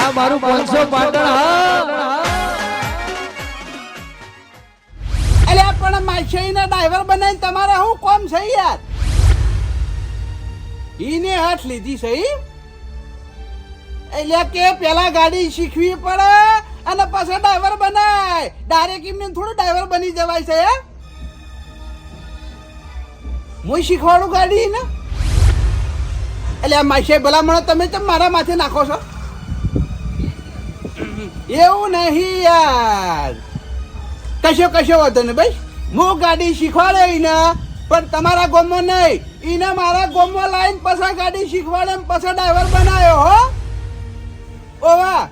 આ મારું 500 પાટણ હા. અલ્યા પણ માછીના ડ્રાઈવર બનાવીને તમારે શું કોમ છે યાર? ઈને હાથ લીધી છે એટલે કે પેલા ગાડી શીખવી પડે અને પછી ડ્રાઈવર બનાય. ડાયરેક્ટ એમને થોડું ડ્રાઈવર બની જવાય છે હે? હું શીખવાડું ગાડી ને એટલે આ માછે ભલામણો તમે કેમ મારા માથે નાખો છો? એવું નહીં યાર, કશો વાંધો નહીં ભાઈ. હું ગાડી શીખવાડે ને પણ તમારા ગામમાં નહીં, એને મારા ગામમાં લાઈન પછી ગાડી શીખવાડે પછી ડ્રાઈવર બનાવ્યો હો. ઓવા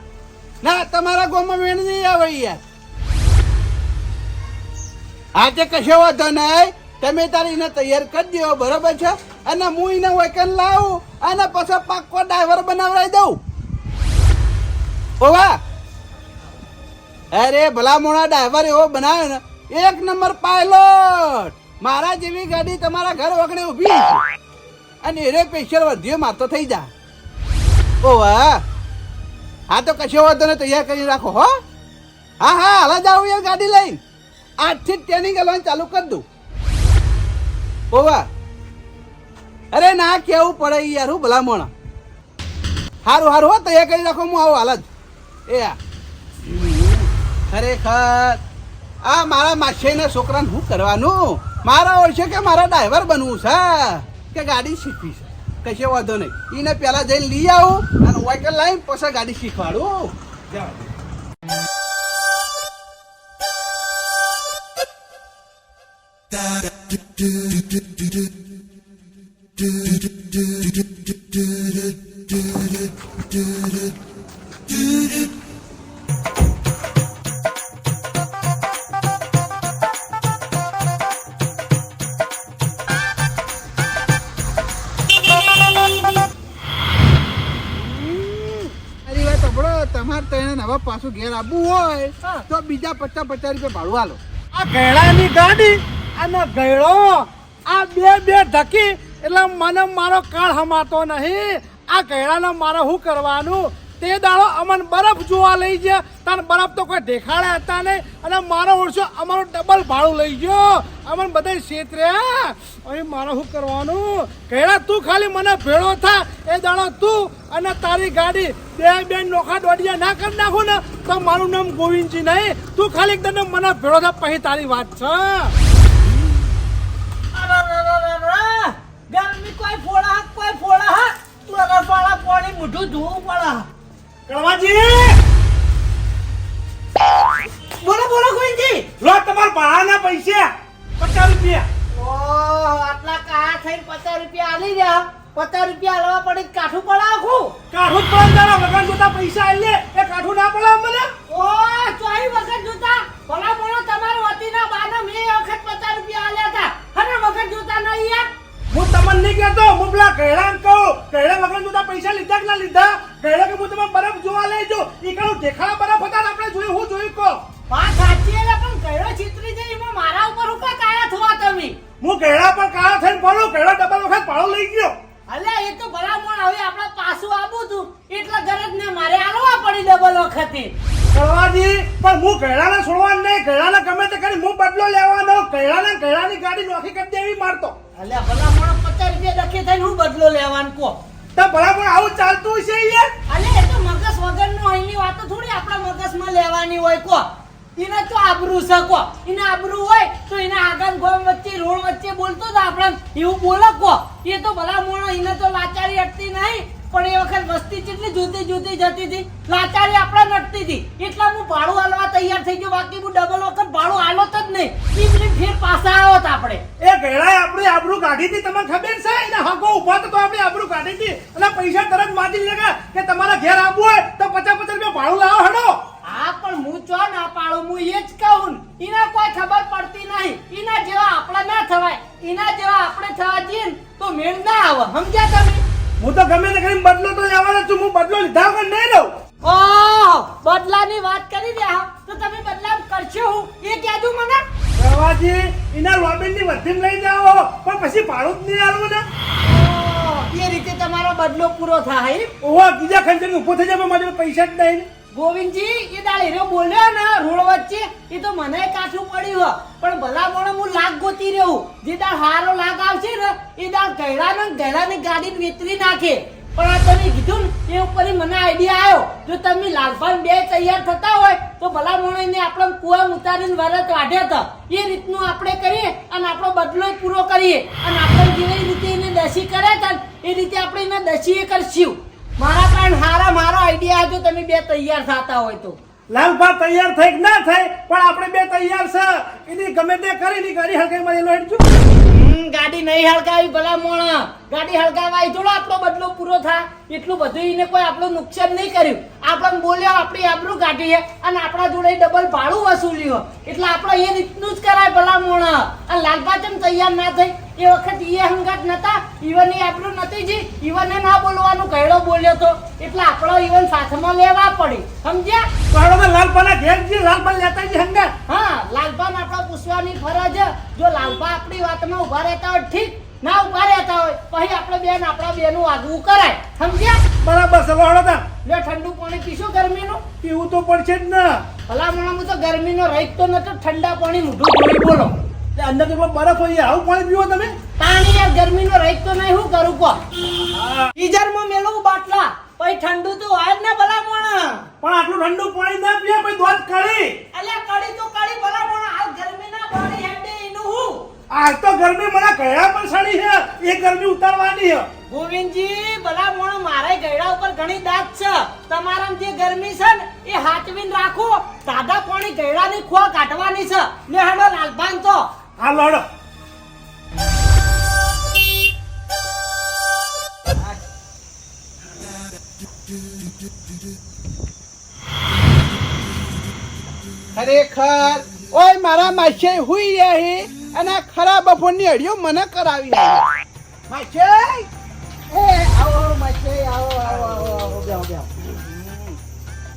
ના તમારા ગામમાં મેળ નહીં આવે યાર. આજે કશો વાંધો નહીં, તમે તારી એને તૈયાર કરી દો બરોબર છે, અને હું એને વેકન લાવું અને પછી પાક્કો ડ્રાઈવર બનાવડાવી દઉં. ઓવા અરે ભલા મોણા ડ્રાઈવર એવો બનાવ્યો ને, 1 નંબર પાયલોટ. મારા જેવી ગાડી તમારા ઘર વગણે ઊભી છે અને એરે સ્પેશિયલ વર્ધીઓ મારતો થઈ જા. ઓવા હા તો કશો વાંધો ને, તૈયાર કરી રાખો હો. હા હાલ જ આવું યાર ગાડી લઈને. આજથી જ ટ્રેનિંગ કરવાનું ચાલુ કરી દઉં. ઓવા અરે ના કેવું પડે યાર, હું ભલા મોણા. સારું હો, તૈયાર કરી રાખો, હું આવું હાલ જ. એ ખરેખર આ મારા માછીના છોકરાને શું કરવાનું? મારા ઓળશે કે મારા ડ્રાઈવર બનવું છે કે ગાડી શીખવી છે? કશો વાંધો નહીં, એને પહેલા જઈને લઈ આવું અને વાઇકલ લાવીને પછી ગાડી શીખવાડું. તમારે તો એને હવે પાછું ઘેર આવવું હોય તો બીજા 50 રૂપિયા ભાડું આલો. આ ગયડાની ગાડી અને ગયડો આ બે ધકી એટલે મને મારો કાળ હમાતો નહીં. આ ગયડાને મારે શું કરવાનું? તે દાડો અમન બરફ જોવા લઈ ગયા, તાર બરફ તો કોઈ દેખાડે હતા નહીં, અને મારો ઓળશો અમારું ડબલ ભાડું લઈ ગયો. અમન બધા ક્ષેત્રે અહીં મારે શું કરવાનું? ગયડા તું ખાલી મને ભેળો થા, એ દાડો તું અને તારી ગાડી બે નોખા દોડિયા ના કરી નાખું ને તો મારું નામ ગોવિંદજી નહીં. તું ખાલી એકદમ મને ભેળો થા પછી તારી વાત છે. ગરમી કોઈ ફોડા તું અગર પાળા પાણી મોઢું ધોવું પડે. કળવાજી બોલો ગોવિંદજી. લો તમારા ભાડાના પૈસા 50 રૂપિયા. ઓહ આટલા કાયા થઈને 50 રૂપિયા આલી રહ્યા. 50 રૂપિયા આલવા પડે કાઠું પડાખું. કાઠું પણ તારા વગર જોતા પૈસા આલે એ કાઠું ના પડે મને. ઓહ ચોઈ વખત જોતા ભલા બોલો તમારા વતીના બાને મેં વખત 50 રૂપિયા આલ્યા હતા. હરે વખત જોતા નહીં યાર. હું તમને નહીં કહેતો, હું પેલા ગયડાને કહું ગયડા વગર જોતા પૈસા લીધા કે ના લીધા? ગયડા કે હું તમે બરફ જોવા લઈ જો, એ કાળું દેખાડા બરફ હતા આપણે જોયું. હું જોયું કહો વાત સાચી એટલે પણ ગયડો ચિત્રી જઈ એમાં મારા ઉપર હું કા કાયા થવા તમે? હું ગયડા પર કાળા થઈને પડું, ગયડા ડબલ વખત ભાડો લઈ ગયો. અલ્યા એ તો ભલામણ હવે આપણે પાછું આવું તું એટલે ગરજ ને મારે આલવા પડી ડબલ વખતે. કળવાજી પણ હું ગયડાને છોડવા નહીં, ગયડાને ગમે તે કરી હું બદલો લેવાનો. ગયડાની ગાડી નોખી કરી દેવી મારતો. અલ્યા ભલામણ 50 રૂપિયા દખે થઈને હું બદલો લેવાનું કો? તો ભલામણ આવું ચાલતું છે યાર. અલ્યા એ તો મગજ વગરનું અહીંની વાતો થોડી આપણા મગજમાં લેવાની હોય કો. એને તો આબરૂ છે કો. એને આબરૂ હોય તો એને આગળ ગોમ વચ્ચે રોડ વચ્ચે બોલતો તો આપણે એવું બોલે કો. એ તો ભલામણ એને તો લાચારી અટતી નહીં, પણ એ વખત વસ્તી કેટલી જોતી જતી હતી, લાચારી આપણે નટતી હતી. એટલે હું ભાડું આલવા તૈયાર થઈ ગયો, બાકી હું ડબલ વખત ભાડું આલો જ નહીં. ઈ ફેર પાછા આવત આપણે. એ ગયડાએ આપણી આબરૂ કાઢી હતી, તમને ખબર છે? એને હકો ઉભા તો આપણી આબરૂ કાઢી હતી અને પૈસા તરત માજી લેગા કે તમારા ઘેર આવવું હોય તો 50 રૂપિયા ભાડું લાવો હેડો. હા પણ હું ચો ના પાડું, હું એ જ કહું. એના કોઈ ખબર પડતી નહીં. એના જેવા આપણા ના થવાય, એના જેવા આપણે થવા જઈએ તો મેળ ના આવે. સમજ્યા તમે? હું તો ગમે તે કરીને બદલો તો લેવાનો છું. હું બદલો લીધા વગર નહીં લઉં. ઓહ બદલાની વાત કરી રહ્યા તો તમે બદલાવ કરશો હું એ કહેજો મને. કળવાજી એના લોબીની વધીને લઈ જાઓ પણ પછી ભાડું જ નહીં આલવું ને. એ રીતે તમારો બદલો પૂરો થાય. ઓવા બીજા ખંજર ઉભો થઈ જાય પણ મારી જોડે પૈસા જ નહીં. ગોવિંદજી એ દાળ હીરો બોલ્યો ને રોડ વચ્ચે એ તો મને કાઠું પડ્યું હો. પણ ભલા મોણે હું લાગ ગોતી રહ્યું. જે દાળ હારો લાગ આવશે ને એ દાળ ગયડાની ગાડી વેતરી નાખે. પણ આ તમે કીધું ને એ ઉપર મને આઈડિયા આવ્યો. જો તમે લાલભાઈ બે તૈયાર થતા હોય તો ભલા મોણે આપણે કુવા ઉતારીને વરત વાઢ્યા હતા એ રીતનું આપણે કરીએ અને આપણો બદલો પૂરો કરીએ અને આપણે જેવી રીતે એને દસી કર્યા હતા એ રીતે આપણે એને દસી કરશું. મારા કારણ હારા મારો આઈડિયા આવજો તમે બે તૈયાર થતા હોય તો. લાલભા તૈયાર થઈ કે ના થાય પણ આપણે બે તૈયાર છે. એની ગમે તે કરીને ગાડી હળગાઈ માં એલો હેડજો. ગાડી નહીં હળગાવી ભલા મોણા. ગાડી હળગાવાય થોડો આપણો બદલો પૂરો થાય. એટલું બધું એને કોઈ આપણું નુકસાન નહીં કર્યું. આપણને બોલ્યો આપણી આબરૂ કાઢીએ અને આપણા જોડે ડબલ ભાડું વસૂલ્યું. એટલે આપણે એ રીતનું જ કરાય ભલા મોણા. અને લાલભા ચમ તૈયાર ના થઈ એ વખત એ હંગાત નતા. ઈવન એ આપણું નથી જી ઈવને ના બોલવાનું કહેડો બોલ્યો તો એટલે આપણો ઈવન સાથમાં લેવા પડે. સમજ્યા? પાડો લાલભાના ઘેર જે લાલભા લેતા જ હંગા. હા લાલભાને આપણે પૂછવાની ફરજ. જો લાલભા આપણી વાતમાં ઉભા રહેતા હોય ઠીક, ના ઉભા રહેતા હોય પછી આપણે બેન આપણા બેનું આગવું કરાય. સમજ્યા? બરાબર છે લોડો તા. લે ઠંડુ પાણી પીશો ગરમીનું? પીવું તો પડશે જ ને. ભલામણ હું તો ગરમીનો રહીત તો નતો. ઠંડા પાણી મોઢું ધોઈ બોલો. અંદર તો બરફ હોય આવું પાણી પીવો તમે. પાણી યાર ગરમીનો રહીત તો નહીં. શું કરું કો? ગીઝરમાં મેલું બાટલા પછી ઠંડુ તો હોય જ ને ભલામણ. પણ આટલું ઠંડુ પાણી ના પીએ પછી દોત કળી. અલ્યા કડી તો કડી ભલામણ. આ ગરમીના પાણી હેડે એનું હું. આજ તો ગરમી મને કયા પણ સડી છે. એ ગરમી ઉતારવાની છે. ગોવિંદજી ભલામણ મારે ગયડા ઉપર ઘણી દાંત છે. તમારા જે ગરમી છે ને એ હાચવીને રાખો. સાદા પાણી ગયડાની ખોળ કાઢવાની છે. લે હેડો લાલભાન તો. હા લોડો. ખરેખર ઓય મારા માછે હુઈ રહ્યા હે અને આ ખરા બફોરની હડિયો મને કરાવી રહ્યા. માછે એ આવો માછે આવો આવો આવો બેહો બેહો.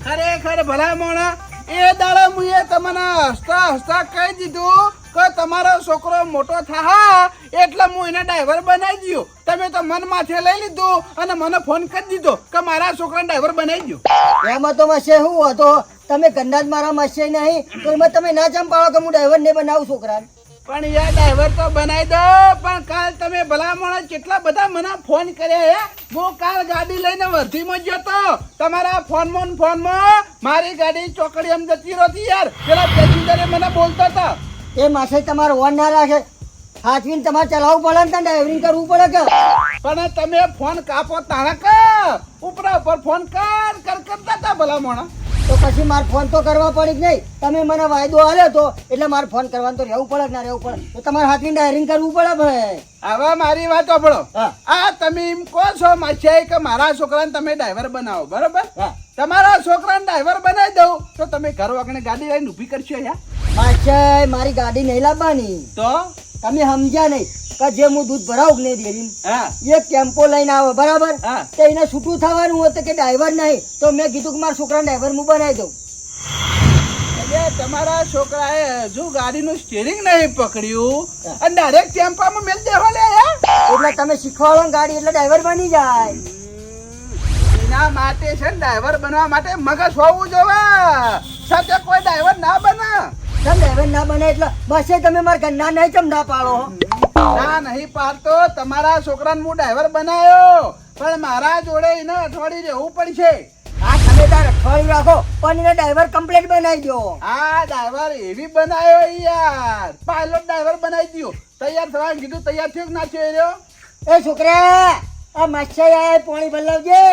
ખરેખર ભલા મોણા એ દાડા મુએ તમને હસતા હસતા કહી દીધું કે તમારો છોકરો મોટો થા એટલે હું એને ડ્રાઈવર બનાવી દઉં. તમે તો મન માથે લઈ લીધું અને મને ફોન કરી દીધો કે મારા છોકરાને ડ્રાઈવર બનાવી દો. એમાં તો મસે શું હતો તમે ગંડા જ મારા મસે નહીં તો એમાં તમે ના ચમ પાડો કે હું ડ્રાઈવર ને બનાવું છોકરા. પણ યાર ડ્રાઈવર તો બનાવી દો. પણ કાલ તમે ભલા માણસ કેટલા બધા મને ફોન કર્યા હે. હું કાલ ગાડી લઈને વર્ધીમાં ગયો તો તમારા ફોનમાં મારી ગાડી ચોકડી એમ જતી રહી યાર. પેલા પેસેન્જરે મને બોલતો હતો એ માસે તમારો વન ના રાખે હાથવીને તમારે ચલાવવું પડે ને ડ્રાઈવરિંગ કરવું પડે કે. પણ તમે ફોન કાપો તારા કે ઉપરા ઉપર ફોન કરતા હતા ભલા માણસ. તો પછી મારે ફોન તો કરવા પડી જ નહીં. તમે મને વાયદો આલ્યો તો એટલે મારે ફોન કરવાનું તો રહેવું પડે કે ના રહેવું પડે. તો તમારે હાથવીને ડ્રાઈવરિંગ કરવું પડે ભાઈ. હવે મારી વાત સાંભળો. હા. આ તમે એમ કહો છો માછાઈ કે મારા છોકરાને તમે ડ્રાઈવર બનાવો બરોબર. હા. તમારા છોકરાને ડ્રાઈવર બનાવી દઉં તો તમે ઘર વાગણે ગાડી લઈને ઊભી કરશો યાર. માસે મારી ગાડી નહીં લાવવાની. તો તમે સમજ્યા નહીં કે જે હું દૂધ ભરાવું ને ડેરી હા એક ટેમ્પો લઈને આવે બરાબર. હા. તો એને છૂટું થવાનું હતું કે ડ્રાઈવર નહીં તો મેં કીધું કે મારા છોકરાને ડ્રાઈવર હું બનાવી દઉં. એટલે તમારા છોકરાએ હજુ ગાડીનું સ્ટીરિંગ નહીં પકડ્યું અને ડાયરેક્ટ ટેમ્પામાં મેલ દેવા લે યાર. એટલે તમે શીખવાડો ને ગાડી એટલે ડ્રાઈવર બની જાય. એના માટે છે ને ડ્રાઈવર બનવા માટે મગજ હોવું જોવે. સાથે કોઈ ડ્રાઈવર ના બને. કેમ ડ્રાઈવર ના બને એટલે બસે તમે મારા ઘરના નહીં કેમ ના પાડો. ના નહીં પાડતો. તમારા છોકરાને હું ડ્રાઈવર બનાવ્યો પણ મારા જોડે એને અઠવાડિયે રહેવું પડશે. હા તમે તાર અઠવાડિયું રાખો પણ એને ડ્રાઈવર કમ્પ્લીટ બનાવી દો. આ ડ્રાઈવર એવી બનાવ્યો યાર. પાયલોટ ડ્રાઈવર બનાવી દો. તૈયાર થવાનું કીધું તૈયાર થયો કે ના થયો રહ્યો. એ છોકરા આ માછાઈ આયા પાણી બદલાવજે.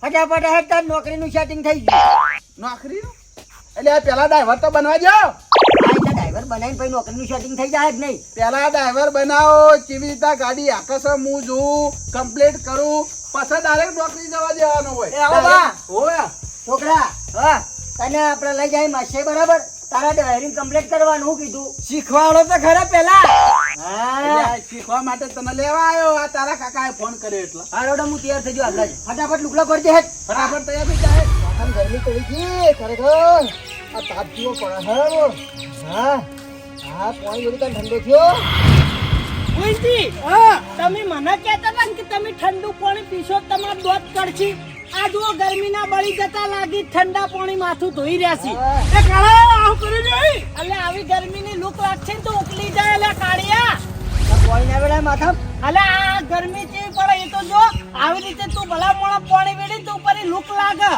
ફટાફટ હેડ તાર નોકરીનું સેટિંગ થઈ ગયું. નોકરીનું એટલે આ પેલા ડ્રાઈવર તો બનવા જો. હા એટલે ડ્રાઈવર બનાવીને પછી નોકરીનું સેટિંગ થઈ જાય જ નહીં. પેલા ડ્રાઈવર બનાવો. કેવી રીતે ગાડી આકસ હું જોઉં કમ્પ્લીટ કરું પછી ડાયરેક્ટ નોકરી જવા દેવાનો હોય. એ આવો બા. હોય છોકરા હા તને આપણે લઈ જાય માછાઈ બરાબર. તારા ડ્રાઈવિંગ કમ્પ્લીટ કરવાનું હું કીધું શીખવાડો તો ખરા પેલા. હા એટલે આ શીખવા માટે તને લેવા આવ્યો. આ તારા કાકાએ ફોન કર્યો એટલે હારોડો હું તૈયાર થઈ ગયો હાલ જ. ફટાફટ લુગડા ભરજે હેડ. ફટાફટ તૈયાર થઈ જાય. આમ ગરમી પડી ગઈ ખરેખર. આ તાપ જેવો પડે હે. હા હા પાણી બધું કાંઈ ઠંડો થયો. ગોવિંદજી, તમે મને કહેતા હતા ને કે તમે ઠંડુ પાણી પીશો તમાર દોત કરશી આ જુઓ ગરમીના બળી જતા લાગી ઠંડા પાણી માથું ધોઈ રહ્યા છે એ કાળા આવું કરી જોઈ એટલે આવી ગરમીની લૂક લાગશે ને તો ઉકલી જાય એટલે કાળિયા કોઈ ના વેળા માથા અલે આ ગરમી ચેવી પડે એ તો જો આવી રીતે તું ભલા મોણા પાણી વેડી તો ઉપર લૂક લાગે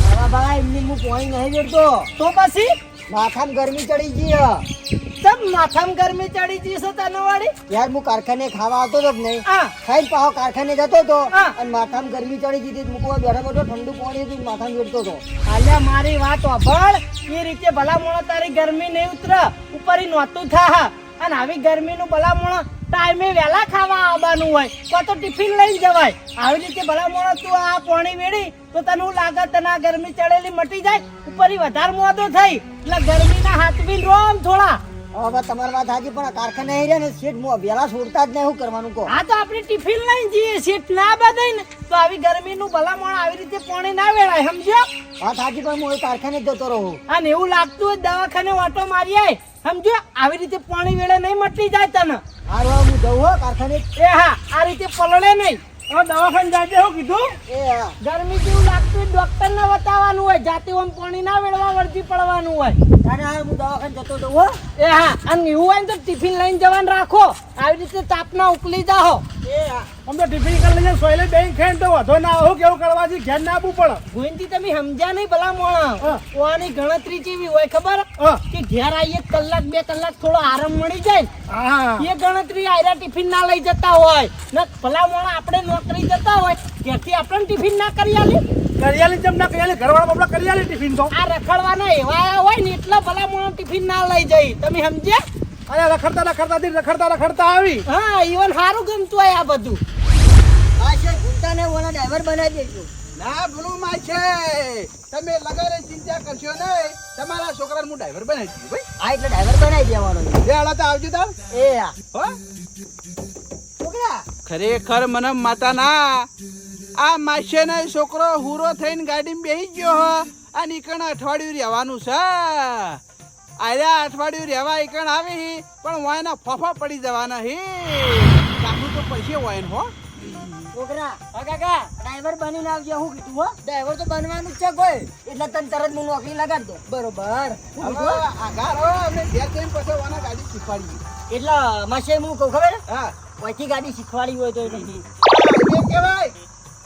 બાબા બા એમની હું પોણી નહીં વેડતો તો પછી માથામાં ગરમી ચડી ગઈ તમ માથામાં ગરમી ચડી જઈ છે તને વાળી યાર હું કારખાને ખાવા આવતો તો નહીં હા ખાઈને પાછો કારખાને જતો તો હા. અને માથામાં ગરમી ચડી ગઈ હતી મૂકવા બેઠો બેઠો ઠંડુ પાણી હતું માથામાં વેડતો હતો અલ્યા મારી વાત સાંભળ એ રીતે ભલા મોણા તારી ગરમી નહીં ઉતર ઉપર નહોતું થા અને આવી ગરમીનું ભલા મોણા ટાઈમે વહેલા ખાવા આવવાનું હોય તો તો ટિફિન લઈને જવાય આવી રીતે ભલા મોણા તું આ પાણી વેડી તો તને હું લાગે તને આ ગરમી ચડેલી મટી જાય ઉપર વધારે મોદો થઈ એટલે ગરમીના હાથવી રોમ થોડા હવે બા તમારી વાત સાચી પણ આ કારખાને આવી રહ્યા ને શેઠ વહેલા છોડતા જ નહીં શું કરવાનું કહો હા તો આપણે ટિફિન લઈને જઈએ સીટ ના બધાય ને તો આવી ગરમીનું ભલા મોણા આવી રીતે પાણી ના વેળાય સમજ્યો વાત સાચી પણ હું એ કારખાને જ જતો રહું અને એવું લાગતું હોય દવાખાને વાટો મારી આય સમજો આવી રીતે પાણી વેળે નહીં મટી જાય તને હારું હવે હું જઉં હો કારખાને એ હા આ રીતે પલળે નહીં હવે દવાખાને જાજે હું કીધું એ હા ગરમી જેવું લાગતું હોય ડોક્ટર ને બતાવવાનું હોય જાતે ઓમ પાણી ના વેળવા વળતી પડવાનું હોય તારે હાલ હું દવાખાને જતો તો હો એ હા અને એવું હોય ને તો ટિફિન લઈને જવાનું રાખો આવી રીતે તાપના ઉકલી જાઓ એ હા અમને ટિફિન કરી લઈને સોયલે બેંક ખાઈને તો વધો ના આવું કેવું કરવાથી ઘેર ના આપવું પડે ગોવિંદજી તમે સમજ્યા નહીં ભલા મોણા હા. ઓની ગણતરી કેવી હોય ખબર હા. કે ઘેર આવીએ કલાક 2 કલાક થોડો આરામ મળી જાય ને હા એ ગણતરી આયરા ટિફિન ના લઈ જતા હોય ને ભલા મોણા આપણે નોકરી જતા હોય ત્યાંથી આપણે ટિફિન ના કરી આલી કરિયાલી જેમ ના કરિયાલી ઘરવાળા બાપડા કરિયાલી ટિફિન તો આ રખડવાના એવા આયા હોય ને એટલા ભલા મોણા ટિફિન ના લઈ જઈ તમે સમજ્યા અરે રખડતા આવી હા ઈવન સારું ગમતું હોય આ બધું આ છે ભૂલતા ને ઓલા ડ્રાઈવર બનાવી દેજો ના ભૂલું માં છે તમે લગારે ચિંતા કરશો નહીં તમારા છોકરાને હું ડ્રાઈવર બનાવી દઉં ભાઈ હા એટલે ડ્રાઈવર બનાવી દેવાનો છે. બે હાડા તો આવજો તાર એ હા હો છોકરા ખરેખર મને માતા ના આ માસે ને છોકરો હુરો થઈને ગાડીમાં બેસી ગયો હો અને ઈકણ અઠવાડિયું રહેવાનું છે આર્યા અઠવાડિયું રહેવા ઈકણ આવી પણ વાયના ફફા પડી જવાના હે કાકુ તો પૈસે વાય હો છોકરા હા કાકા ડ્રાઈવર બનીને આવજે હું કીધું હો ડ્રાઈવર તો બનવાનું જ છે કોઈ એટલે તને તરત હું નોકરી લગાડ દો બરોબર હું હવે કીધું હો? આઘાર હો અમે ઘેર જઈને પછી વાના ગાડી શીખવાડીએ એટલે માસે હું કહું ખબર હા ઓયથી ગાડી શીખવાડી હોય તો નથી એ કહેવાય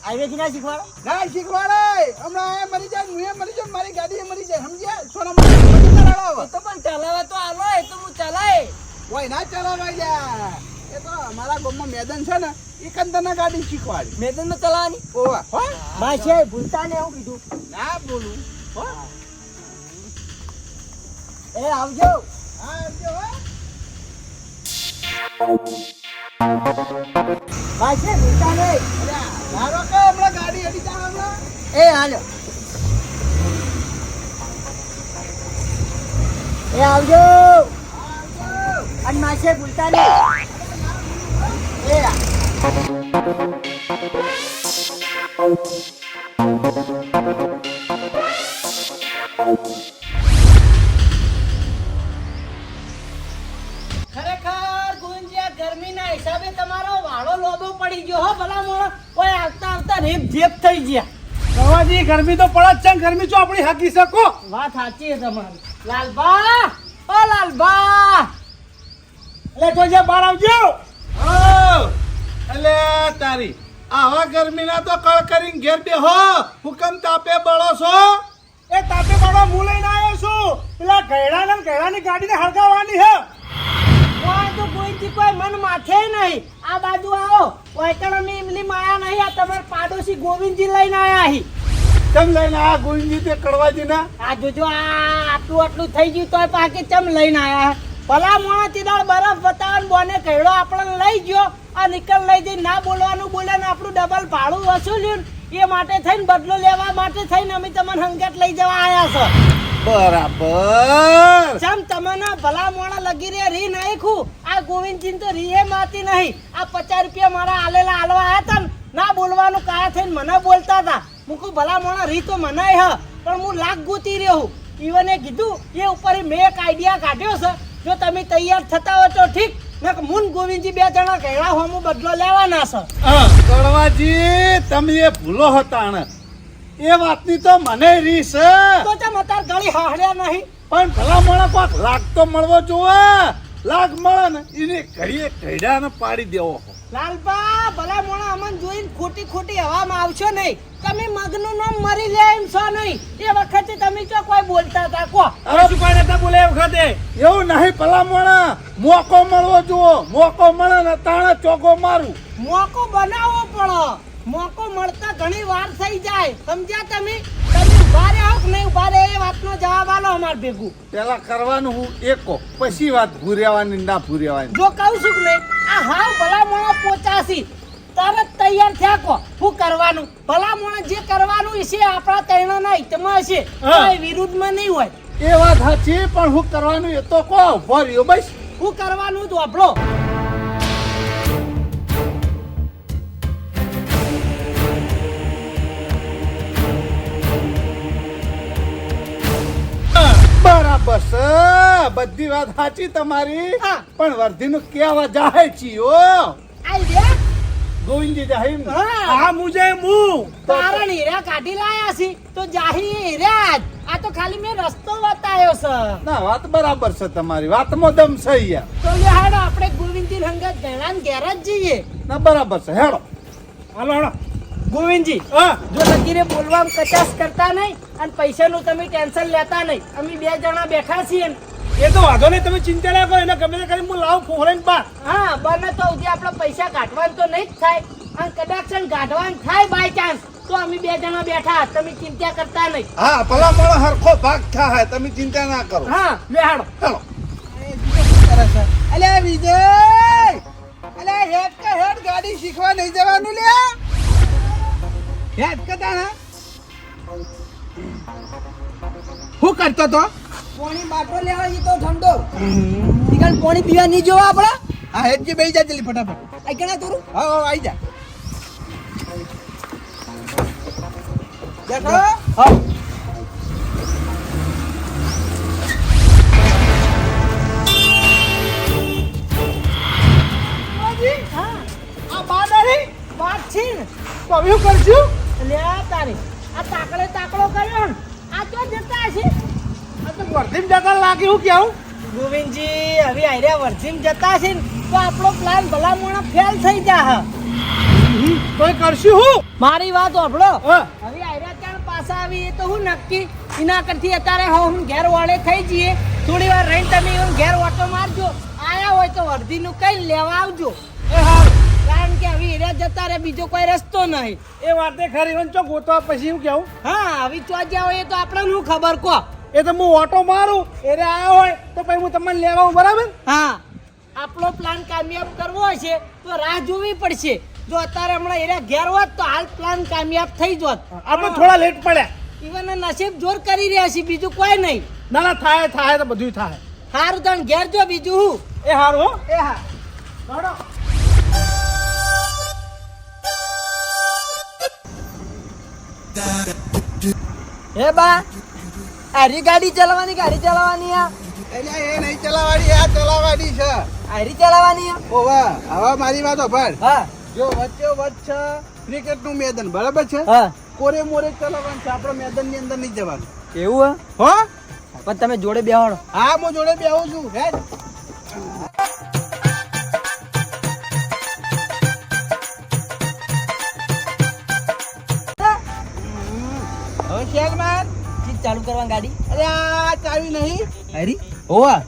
હાઈવેથી ના શીખવાડો ના શીખવાડે હમણાં એ મરી જાય હું એ મરી જાય મારી ગાડી એ મરી જાય સમજ્યા સોના મને ચલાવો તો પણ ચલાવે તો આલો એ તો હું ચલાય ઓય ના ચલાવાય યાર એ તો અમારા ગામમાં મેદાન છે ને એ કંદરના ગાડી શીખવાડી મેદાનમાં ચલાવવાની ઓવા હો માસે ભૂલતા ને એવું કીધું ના બોલું હો એ આવજો હા આવજો હો માસે ભૂલતા નહીં અલ્યા, ધારો કે હમણાં ગાડી અડી જાવ હમણાં એ હાલો એ આવજો અને માસે ભૂલતા નહીં એ હા. ખરેખર ગુંજી આ ગરમીના હિસાબે તમારો વાળો લોબો પડી ગયો હો ભલા મોણો કોઈ આવતા આવતા રેપ જેપ થઈ ગયા ગવાજી ગરમી તો પડે જ છે ને ગરમી ચો આપણી હાકી શકો વાત સાચી છે તમારી લાલબા ઓ લાલબા એટલે તો જે બહાર આવજો એટલે તારી આવા ગરમીના તો કળ કરીને ઘેર બેહો હુકમ તાપે બળો છો એ તાપે બળો હું લઈને આવ્યો છું પેલા ગયડાની ગાડીને હળગાવવાની હે કોઈ તો કોઈથી કોઈ મન માથે નહીં આ બાજુ આવો કોઈ કણ અમે એમની માયા નહીં આ તમારા પાડોશી ગોવિંદજી લઈને આયા હી કેમ લઈને આ ગોવિંદજી તે કડવાજી ના આ જોજો આ આટલું આટલું થઈ ગયું તોય પાકે ચમ લઈને આયા ભલા મોણા તીદાળ બરફ બતાવન બોને કહેડો આપણને લઈ ગયો આ નીકળ લઈ જઈ ના બોલવાનું બોલે ને આપણું ડબલ ભાડું વસૂલ્યું એ માટે થઈને બદલો લેવા માટે થઈને અમે તમને હંગાત લઈ જવા આયા છો બરાબર ચમ તમને ભલા મોણા લગી રે રી નાખ્યું આ ગોવિંદજી તો રીએ માતી નહીં આ 50 રૂપિયા મારા આલેલા આલવા આયા તા ને, ના બોલવાનું કાયા થઈને મને બોલતા હતા મૂકું ભલા મોણા રી તો મને હ પણ હું લાખ ગોતી રહ્યો ઈવને કીધું એ ઉપર મેં એક આઈડિયા કાઢ્યો છે જો તમે તૈયાર થતા હો તો ઠીક ને મુન ગોવિંદજી બે જણા ગયડા હોમો બદલો લેવાના છે. કડવાજી તમે એ ભૂલો હતા ને એ વાતની તો મને રીસ છે. તો ચમ અત્યારે ગળી હાહડ્યા નહીં. પણ ભલા મોણા કોક લાગ તો મળવો જોવે. લાગ મળે ને એને ઘડીએ ઘડાને પાડી દેવો. લાલપા ભલા મોણા અમન જોઈને ખોટી ખોટી હવામાં આવશો નહીં. તમે મગનું નામ મરી લે એમ છો નહીં. એ વખતે તમે જો કોઈ બોલતા હતા કો શું કોઈ નતા બોલે એ વખતે એવું નહીં. ભલા મોણા મોકો મળવો જોવો. મોકો મળે ને તાણે ચોકો મારું. મોકો બનાવવો પડે. મોકો મળતા ઘણી વાર થઈ જાય. સમજ્યા તમે? તમે ઉભા રહ્યો કે નહીં ઉભા રહે એ વાતનો જવાબ આલો અમાર ભેગું. પેલા કરવાનું હું એકો પછી વાત ભૂરેવાની ના ભૂરેવાની. જો કહું છું કે નહીં આ હાવ ભલા મોણા પોચાસી તરત તૈયાર થયા કો શું કરવાનું. ભલા મોણા જે કરવાનું છે આપણા તૈણના હિતમાં છે. કોઈ વિરુદ્ધમાં નહીં હોય. એ વાત સાચી પણ હું કરવાનું એ તો કહો. ઉભો રહ્યો બસ. શું કરવાનું તો આપણો બરાબર છે. બધી વાત સાચી તમારી. હા. પણ વર્ધીનું કેવા જાહે છીઓ આઈ ગયા. ગોવિંદજી જાહે એમ ને? હા મુજે હું કારણ હીરા કાઢી લાયા છે તો જાહી હીરા જ. આ તો ખાલી મેં રસ્તો બતાવ્યો છે. ના વાત બરાબર છે તમારી. વાતમાં દમ છે યાર. તો લે હાડો આપણે ગોવિંદજી હંગત ગણાન ઘેર જ જઈએ. ના બરાબર છે. હેડો હાલો હાલો ગોવિંદજી હા જો લગીરે બોલવામાં કચાસ કરતા નહીં અને પૈસાનું તમે ટેન્શન લેતા નહીં. અમે બે જણા બેઠા છીએ ને. એ તો વાંધો નહીં. તમે ચિંતા ના કરો. એને ગમે તે કરી હું લાવું ફોરેન બા. હા બને તો સુધી આપણે પૈસા કાઢવાનું તો નહીં જ થાય. અને કદાચ છે ને કાઢવાનું થાય બાય ચાન્સ તો અમે બે જણા બેઠા. તમે ચિંતા કરતા નહીં. હા ભલા મોળો હરખો ભાગ થાય. તમે ચિંતા ના કરો. હા લે હાડો હેડો. અલે વિજય અલે હેડ કે હેડ ગાડી શીખવા નહીં જવાનું લે. હેડ કે તાણા હું કરતો તો પાણી બાટલો લેવા ઈ તો ઠંડો ઈકણ પાણી પીવા નહીં જોવા આપડા. હા હેડ જે બેહી જા જલ્દી ફટાફટ. આ કેના તોરું હા હા આવી જા. દેખો હા હા આ બા નહીં વાત છે ને. તો હવે શું કરશું? લે તારે આ તાકડે તાકડો કર્યો ને આ તો જતા છે. આ તો વર્ધીમ જતા લાગે. હું કેવું ગોવિંદજી હવે આર્યા વર્ધીમ જતા છે ને તો આપણો પ્લાન ભલા મોણા ફેલ થઈ જા. તોય કરશું હું. મારી વાત સાંભળો. હા. હવે આર્યા ત્યાં પાછા આવી એ તો હું નક્કી. એના કરતી અત્યારે હું ઘેર વાળે થઈ જઈએ. થોડી વાર રહીને તમે એવું ઘેર ઓટો મારજો. આયા હોય તો વર્ધીનું કઈ લેવા આવજો. કારણ કે હવે એરિયા જતા રે બીજો કોઈ રસ્તો નહીં. એ વાતે ખરી. વન ચો ગોતવા પછી હું કેવું. હા હવે ચોજ્યા હોય એ તો આપણને શું ખબર કો. એ તો હું ઓટો મારું એને આવ્યો હોય તો પછી હું તમને લેવા આવું. બરાબર. હા આપણો પ્લાન કામયાબ કરવો હશે તો રાહ જોવી પડશે. જો અત્યારે હમણાં એરિયા ઘેર હોત તો હાલ પ્લાન કામયાબ થઈ જોત. આપણે થોડા લેટ પડ્યા. ઈવન નસીબ જોર કરી રહ્યા છે બીજું કોઈ નહીં. ના ના થાય થાય તો બધું થાય. સારું તને ઘેર જો બીજું હું. એ હારું હો. એ હા હાલો. હે બા આરી ગાડી ચલાવવાની આ એટલે એ નહીં ચલાવવાની આ ચલાવવાની છે. આરી ચલાવવાની આ ઓવા હવે મારી વાત સાંભળ. હા જો વચ્ચે વચ્ચે ક્રિકેટનું મેદાન બરાબર છે. હા કોરે મોરે ચલાવવાનું છે. આપણે મેદાનની અંદર નહીં જવાનું. એવું હો હે પણ તમે જોડે બેહાડો. હા હું જોડે બેહું છું. હેડ હવે ખેલ માર. ચીજ ચાલુ કરવાની ગાડી અરે આ ચાવી નહીં. આરી હોવા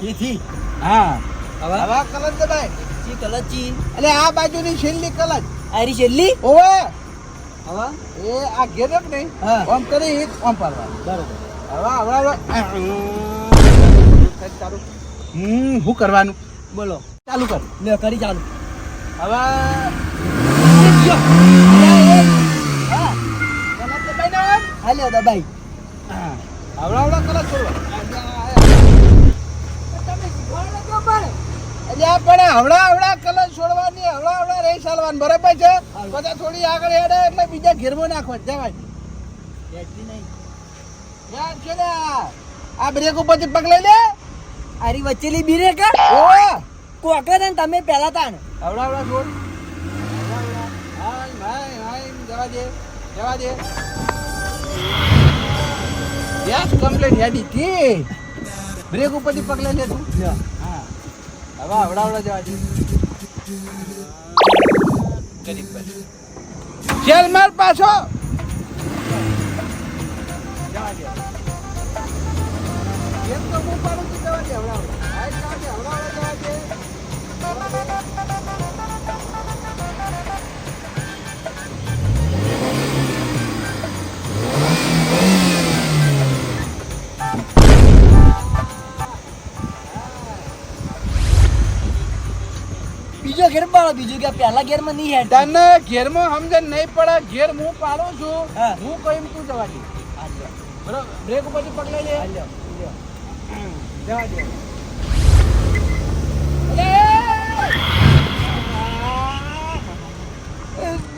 ચીથી હા હવે હવે કલર દબાય. ચી કલર ચી એટલે આ બાજુની છેલ્લી કલર આરી છેલ્લી હોવા હવે એ આ ઘેર જ નહીં. હા. આમ કરી આમ પાડવા. બરોબર હવે ચાલુ. શું કરવાનું બોલો ચાલુ કર. લે કરી ચાલુ હવે હા કલર દબાઈ ને આમ. હાલ્યો દબાઈ હવડા કલર છોડવા. એટલે પણ હવડા કલર છોડવાની હવડા રહી ચાલવાનું બરાબર છે. પછી થોડી આગળ હેડે એટલે બીજા ઘેરમાં નાખવા જવાય. બેટરી નહીં યાર છે ને આ બ્રેક ઉપરથી પગ લઈ લે. આરી વચ્ચેલી બીરે કા ઓ કોકર ને તમે પહેલા તાણ આવડા છોડ હાય હાય હાય જવા દે યસ કમ્પ્લીટ હેડી થી બ્રેક ઉપરથી પગલે લે તું હા હવે આવડા જવા દે ગરીબ ભાઈ ચલ માર પાછો જવા દે એમ તો હું પાડું છું જવા દે આવડા હાય જવા દે આવડા જવા દે બીજો ઘેર પાડો બીજું કે પહેલા ઘેર માં નહીં હેડ તને ઘેરમાં સમજણ નહીં પડે ઘેર હું પાડું છું હા. હું કહીમ તું જવા દે બરોબર બ્રેક ઉપરથી પકડાઈ લે જવા દે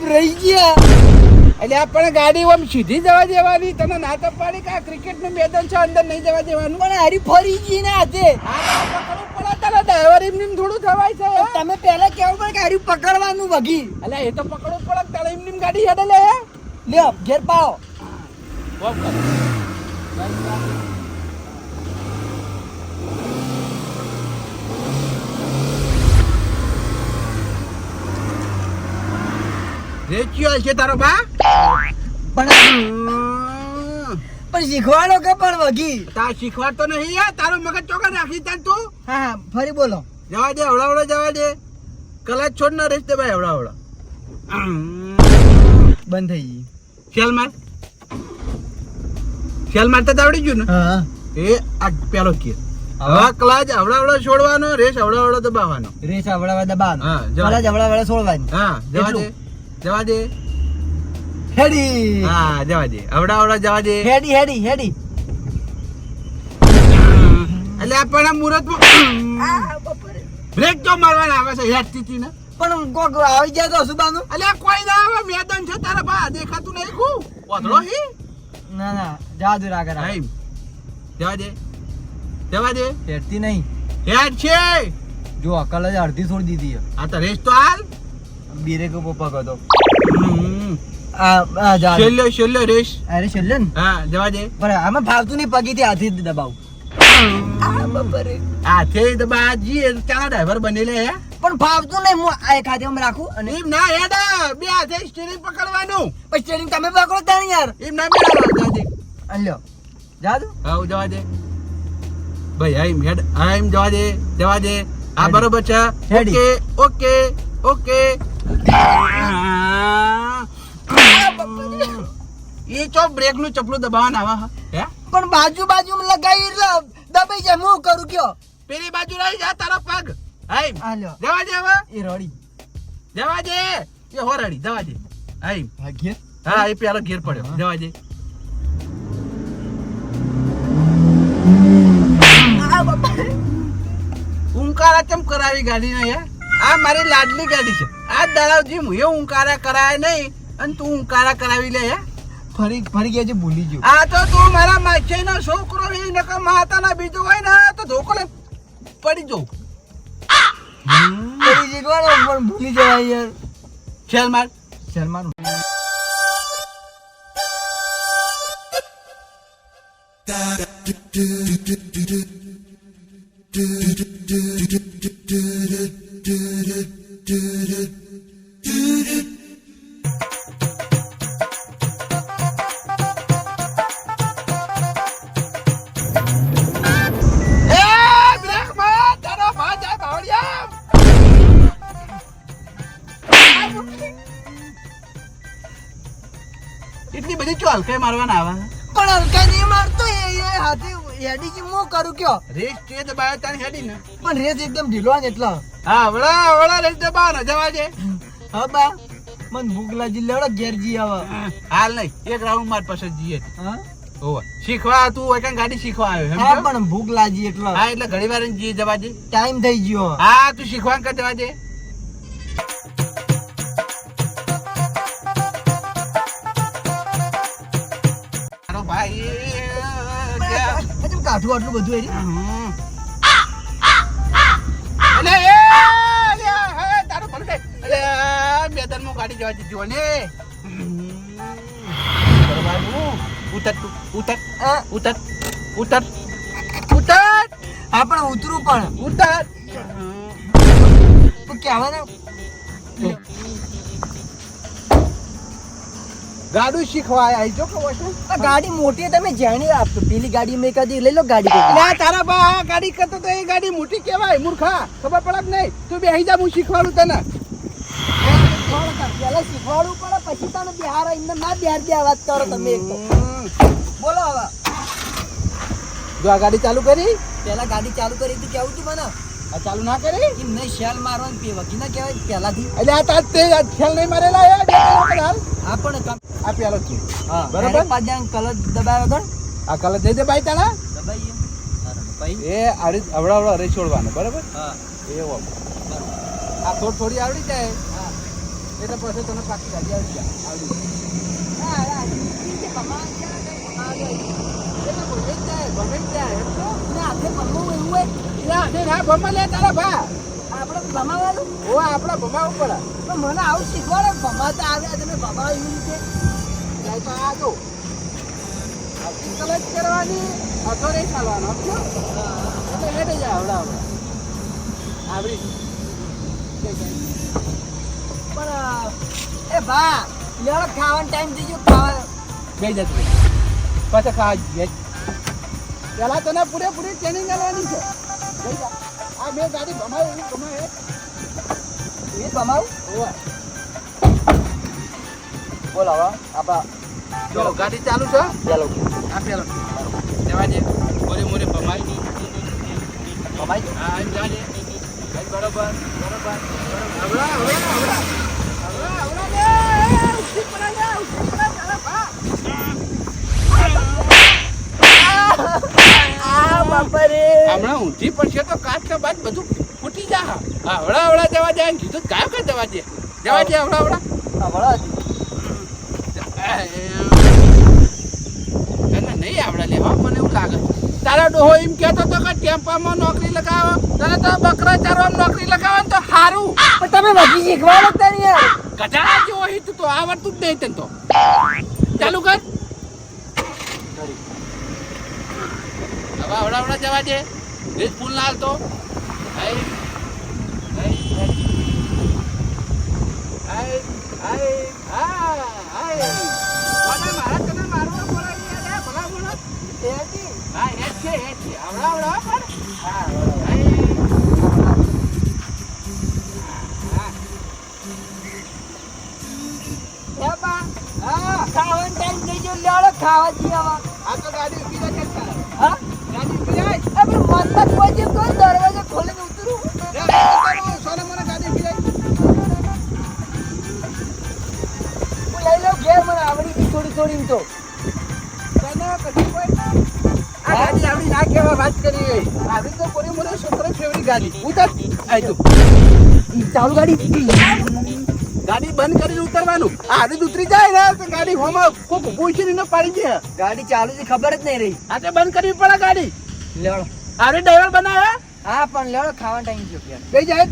રહી ગયા એટલે આપણે ગાડી આમ સીધી જવા દેવાની તને ના તો પાડી કે આ ક્રિકેટ નું મેદાન છે અંદર નહીં જવા દેવાનું પણ હારી ફરી ગઈ ને આજે પકડવું પડે તને ડ્રાઈવર એમ થોડું થવાય છે તમે પહેલા કેવું પડે કે હારી પકડવાનું વગી એટલે એ તો પકડવું પડે તારે એમ ગાડી હેડે લે લ્યો ઘેર પાડો રેચ્યો છે તારો બા પણ શીખવાડો કે પણ વગી તાર શીખવાડ તો નહીં યાર તારો મગજ ચોકા રાખી તાર તું હા ફરી બોલો જવા દે હવડા જવા દે કલાક છોડ ના રેસ દે ભાઈ હવડા બંધ થઈ ગઈ શેલ માર તો આવડી ગયું ને હા એ આ પેલો કે હવે ક્લાચ હવડા છોડવાનો રેસ હવડા દબાવવાનો રેસ આવડા દબાન હા, જવા. પેલા જવડા છોડવાની હા જવા દે હેડી હા જવા દે હવડા જવા દે હેડી હેડી હેડી એટલે આપણને મુહૂર્તમાં બ્રેક તો મારવાના આવે છે હેઠથી ને પણ કોક આવી જાય તો સુબાનું એટલે કોઈ ના આવે મેદાન છે તારા બા દેખાતું નહીં કુ ઓધળો હી ના ના જાદુ રાગર ટાઈમ જવા દે હેડતી નહીં હેડ છે જો અકલ જ અડધી છોડી દીધી આ તો રેસ તો હાલ બીરે કો પપ્પા કહો તો આ જા છેલ્લો રેસ અરે છેલ્લે ને હા જવા દે પણ આમાં ફાવતું નહીં પગીથી હાથી જ દબાવ આ છે તો બાજી ચાલા ડ્રાઈવર બનેલે હે પણ ફાવતું નહીં હું આ એક હાથે આમ રાખું અને એમ ના હેડ બે હાથે સ્ટીરિંગ પકડવાનું પછી સ્ટેરિંગ તમે પકડો તાણી યાર એમ ના મેળવવા જવા દે અલ્યો જાદુ હા જવા દે ભાઈ આઈમ હેડ આઈમ જવા દે આ બરોબર છે Ready. ઓકે એ ચો બ્રેક નું ચપલું દબાવવાનું આવે હે પણ બાજુ લગાવી એટલે દબાઈ જાય હું કરું કયો પેલી બાજુ રહી જા તારો પગ આઈમ હાલ્યો જવા દે હવે એ રડી જવા દે એ હોરાડી જવા દે આઈમ ભાગ્ય હા એ પેલો ઘેર પડ્યો જવા દે ઊંકારા કેમ કરાવી ગાડી ને યાર આ મારી લાડલી ગાડી છે આ દાડાજી હું ઊંકારા કરાય નહીં અને તું ઊંકારા કરાવી લે યાર ફરી ગયા છે ભૂલી ગયો આ તો તું મારા માછઈ નો છોકરો છે નકર માતા ના બીજું હોય ને તો ધોકો લે પડી જવું ફરી શીખવાનો પણ ભૂલી જવાય યાર ચાલ માર શર્મા એ બ્રેક માર તારો ભા જાય ભાવડિયા એટલી બધી ચોલ કઈ મારવાના આવે પણ હલકા નહીં મારતો એ હાથે હેડી કે હું કરું કયો રેસ તે દબાયો તારી હેડી ને પણ રેસ એકદમ ઢીલો ને એટલે હા વડા રેસ દબાવવાનો જવા દે હા બા મને ભૂખ લાગી લેવડો ઘેર જી આવે હાલ નહીં એક રાઉન્ડ માર પાસે જઈએ હા ઓવા શીખવા તું હોય ગાડી શીખવા આવ્યો હા સમજો? પણ ભૂખ લાગી એટલે હા એટલે ઘણી વાર જઈએ જવા દે ટાઈમ થઈ ગયો હા તું શીખવા કર જવા દે મારો ભાઈ હજુ કાઠું આટલું બધું એરી ગાડી જવા દીધી ને કરવાનું ઉતર તું ઉતર ઉતર ઉતર ઉતર હા પણ ઉતરું પણ ઉતર તું કહેવા ને ગાડું શીખવા આવી જો ખબર છે આ ગાડી મોટી તમે જાણી આપતો પેલી ગાડી મેં કદી લઈ લો ગાડી કોઈ. લે તારા બા આ ગાડી કરતો તો એ ગાડી મોટી કહેવાય મૂર્ખા ખબર પડે કે નહીં તું બેહી જા હું શીખવાડું તને પેલા શીખવાડવું પડે પછી તમે બિહાર આવીને ના બિહાર બે વાત કરો તમે એક તો. બોલો હવે જો આ ગાડી ચાલુ કરી પેલા ગાડી ચાલુ કરી હતી કેવું તું મને આ ચાલુ ના કરી એમ નહીં શેલ મારવાનું વગી ના કહેવાય પહેલાથી. એટલે આ તાર તે ખેલ નહીં મારેલા એ હાલ હા પણ આ પેલો છે હા બરોબર. બરોબર પાછા કલર દબાવ્યો તો આ કલર દઈ દે ભાઈ તારા દબાઈએ ભાઈ એ આવડી અવડા અરે છોડવાનું બરોબર હા એવું આ થોડી આવડી જાય એટલે પછી તને પાકી ગાડી આવડી જાય આવડી જાય હાથે ભમવું એવું હોય ભમા લે તારા ભા આપણે ભમાવાનું ઓ આપડા ભમાવું પડે તો મને આવું શીખવાડો ભમાતા આવ્યા તમે ભમાવો એવી રીતે જાય તો આ જો આ સિંગલ જ કરવાની અધો નહીં ચાલવાનો સમજો એટલે હેડે જાય આવડા આવડી પણ એ ભા લેવડો ખાવાનો ટાઈમ થઈ ગયો ખાવા બે જતું પછી ખાવા જઈએ પેલા તને પૂરેપૂરી ટ્રેનિંગ આલવાની છે જઈ જા આ બે ગાડી ભમાય એવી ભમાય એ ભમાવું ઓવા બોલો હવે આપા જો ગાડી ચાલુ છે ચાલો આ પેલો જવા દે મોરે મોરે ભમાય નહીં ભમાઈ હા એમ જાજે બરોબર બરોબર આવડા આવડા આવડા આવડા આવડા દે ઉઠી પડા જા ઉઠી પડા તારા ભા આ બાપા રે હમણાં ઊંધી પડશે તો કાચ કે બાદ બધું ફૂટી જા આવડા આવડા જવા દે કીધું કાયો કે જવા દે આવડા આવડા હમણાં તને નહીં આવડે લેવા મને એવું લાગે તારા ડોહો એમ કહેતો તો કે ટેમ્પામાં નોકરી લગાવો તને તો બકરા ચારવામાં નોકરી લગાવો ને તો સારું પણ તમે બધી શીખવાડો જ નહીં યાર ગધા જેવો હિત તો આવડતું જ નહીં તને તો ચાલુ કર હવે આવડા જવા દે રીત ફૂલ ના હાલતો હાય હાય હાય હાય હાય મારા તને મારવા પડે યાર ભલા મોણા હા હેડ છે આવડા પણ હા ખાવાનો ટાઈમ થઈ ગયો લેવડો ખાવા જઈએ હવે આ તો ગાડી ઉભી રાખે હા ગાડી ઉભી રાખ આપણે મતલબ કોઈ જેમ કોઈ દરવાજો ખોલીને ઉતરું સોને મને ગાડી ઉભી રાખ હું લઈ લઉં ઘેર મને આવડી ગઈ થોડી થોડી તો તને કદી કોઈ આ ગાડી આવડી ના કહેવા વાત કરી આવી તો પૂરી મોરે છોકરો ફેવરી ગાડી ઉતર આઈ તું ચાલુ ગાડી ગાડી બંધ કરીને ઉતરવાનું આડી ઉતરી જાય ને તો ગાડી હોમાં કોક પૂછીને ન પાડી દે ગાડી ચાલુ છે ખબર જ નહીં રહી આ તે બંધ કરવી પડે ગાડી લેવડો આરે ડ્રાઈવર બનાવ્યા હા પણ લેવડો ખાવાનો ટાઈમ થયો યાર બે જાય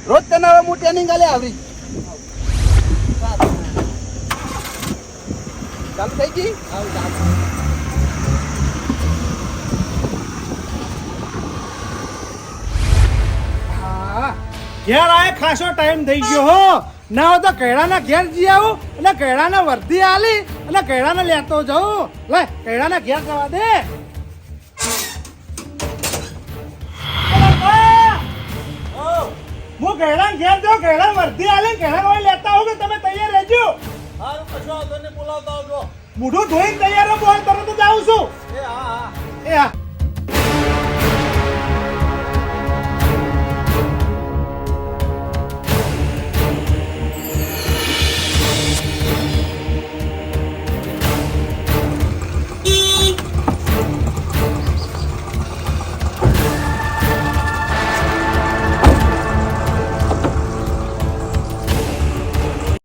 રોજ તને હવે હું ટ્રેનિંગ આલે આવડી ચાલુ થઈ ગઈ હા ઘેર આય ખાસો ટાઈમ થઈ ગયો હો ના હોય તો કૈડાના ઘેર જઈ આવું એટલે કૈડાના વર્ધી આલી અને કૈડાને લેતો જાઉં લે કૈડાના ઘેર જવા દે હું કૈડા ઘેર જાઉં કૈડા વર્ધી આલી કૈડા કોઈ લેતા આવું કે તમે તૈયાર રહેજો હારું કશો આવતો ને બોલાવતા આવજો મોઢું ધોઈને તૈયાર રહો બોલ તરત જ આવું છું એ હા